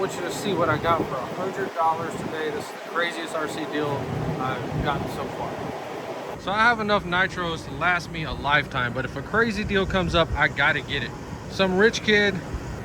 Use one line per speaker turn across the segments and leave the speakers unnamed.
want you to see what I got for $100 today. This is the craziest RC deal I've gotten so far. So I have enough nitros to last me a lifetime, but if a crazy deal comes up, I gotta get it. Some rich kid,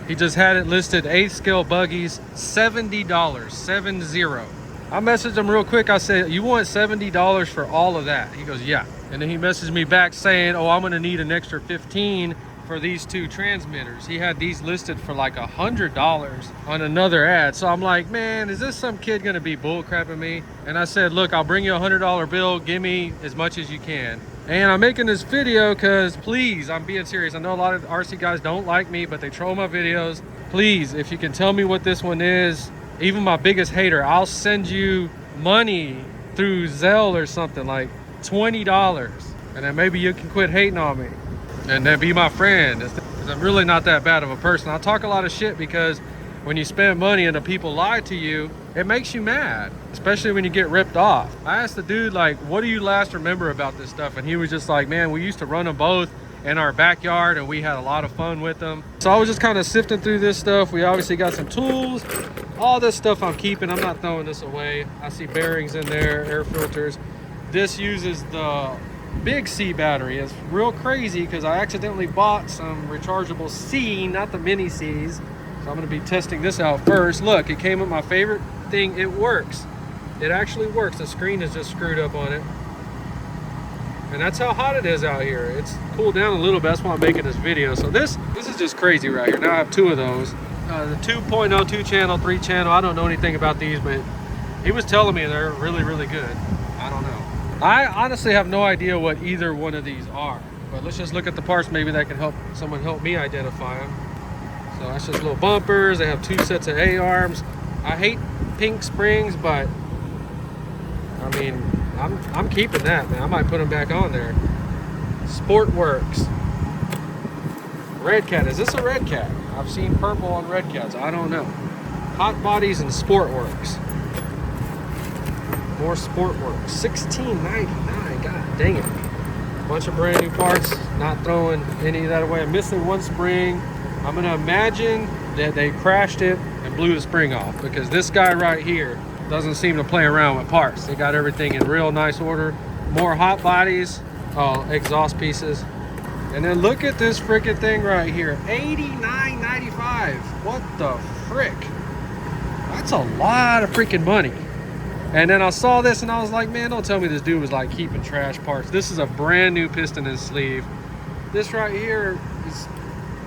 he just had it listed, 8th scale buggies, $70, 70. I messaged him real quick. I said, you want $70 for all of that? He goes, yeah. And then he messaged me back saying, oh, I'm gonna need an extra 15 for these two transmitters. He had these listed for like $100 on another ad. So I'm like, man, is this some kid gonna be bullcrapping me? And I said, look, I'll bring you a $100 bill. Give me as much as you can. And I'm making this video because, please, I'm being serious. I know a lot of RC guys don't like me, but they troll my videos. Please, if you can tell me what this one is, even my biggest hater, I'll send you money through Zelle or something, like $20. And then maybe you can quit hating on me and then be my friend, because I'm really not that bad of a person. I talk a lot of shit because when you spend money and the people lie to you, it makes you mad, especially when you get ripped off. I asked the dude, like, what do you last remember about this stuff? And he was just like, man, we used to run them both in our backyard and we had a lot of fun with them. So I was just kind of sifting through this stuff. We obviously got some tools. All this stuff I'm keeping. I'm not throwing this away. I see bearings in there, air filters. This uses the big C battery. It's real crazy because I accidentally bought some rechargeable C, not the mini C's. So I'm going to be testing this out first. Look, it came with my favorite thing. It works. It actually works. The screen is just screwed up on it. And that's how hot it is out here. It's cooled down a little bit. That's why I'm making this video. So this is just crazy right here. Now I have two of those. The 2.0, 2 channel, 3 channel. I don't know anything about these, but he was telling me they're really, really good. I don't know. I honestly have no idea what either one of these are. But let's just look at the parts. Maybe that can help someone help me identify them. So that's just little bumpers. They have 2 sets of A-arms. I hate pink springs, but I mean, I'm keeping that, man. I might put them back on there. Sportworks. Red Cat. Is this a Red Cat? I've seen purple on Red Cats. I don't know. Hot Bodies and Sportworks. More Sportworks. $16.99. God dang it. Bunch of brand new parts. Not throwing any of that away. I'm missing one spring. I'm going to imagine that they crashed it and blew the spring off, because this guy right here doesn't seem to play around with parts. They got everything in real nice order. More hot bodies, exhaust pieces. And then look at this freaking thing right here, $89.95. What the frick? That's a lot of freaking money. And then I saw this and I was like, man, don't tell me this dude was like keeping trash parts. This is a brand new piston and sleeve. This right here is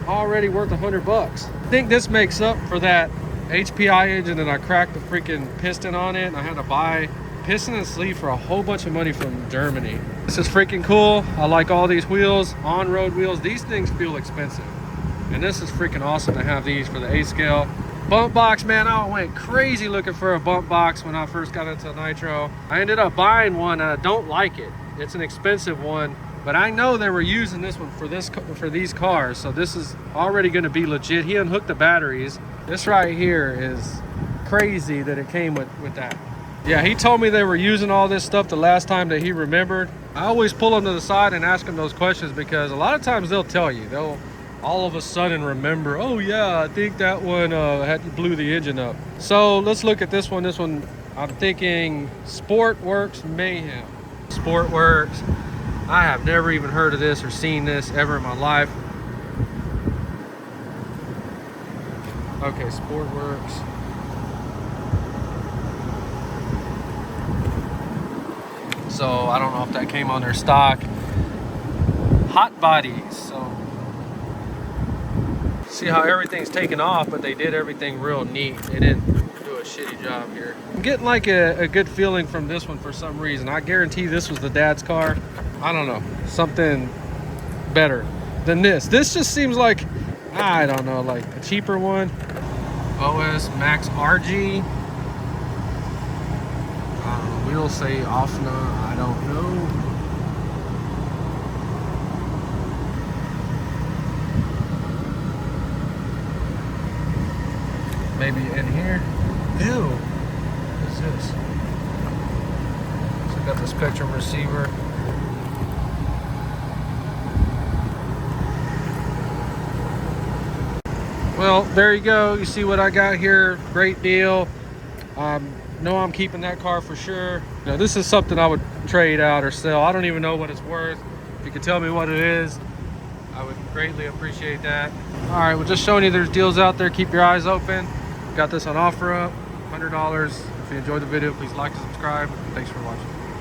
already worth $100. I think this makes up for that HPI engine, and I cracked the freaking piston on it, and I had to buy piston and sleeve for a whole bunch of money from Germany. This is freaking cool. I like all these wheels, on-road wheels. These things feel expensive, and this is freaking awesome to have these for the 8 scale. Bump box, man, I went crazy looking for a bump box when I first got into Nitro. I ended up buying one, and I don't like it. It's an expensive one, but I know they were using this one for these cars, so this is already going to be legit. He unhooked the batteries. This right here is crazy that it came with that. Yeah, he told me they were using all this stuff the last time that he remembered. I always pull them to the side and ask them those questions, because a lot of times they'll tell you. They'll all of a sudden remember, oh yeah, I think that one blew the engine up. So let's look at this one. This one, I'm thinking Sportworks Mayhem. Sportworks. I have never even heard of this or seen this ever in my life. Okay, Sportworks. So I don't know if that came on their stock. Hot Bodies. So see how everything's taken off, but they did everything real neat. They didn't do a shitty job here. I'm getting like a good feeling from this one for some reason. I guarantee this was the dad's car. I don't know, something better than this. This just seems like, I don't know, like a cheaper one. OS Max RG. Wheels say Offna, I don't know. Maybe in here. Ew. What is this? So I got the Spectrum receiver. Well, there you go. You see what I got here. Great deal. No, I'm keeping that car for sure. Now, this is something I would trade out or sell. I don't even know what it's worth. If you could tell me what it is, I would greatly appreciate that. All right, well, just showing you there's deals out there. Keep your eyes open. Got this on OfferUp, $100. If you enjoyed the video, please like and subscribe. Thanks for watching.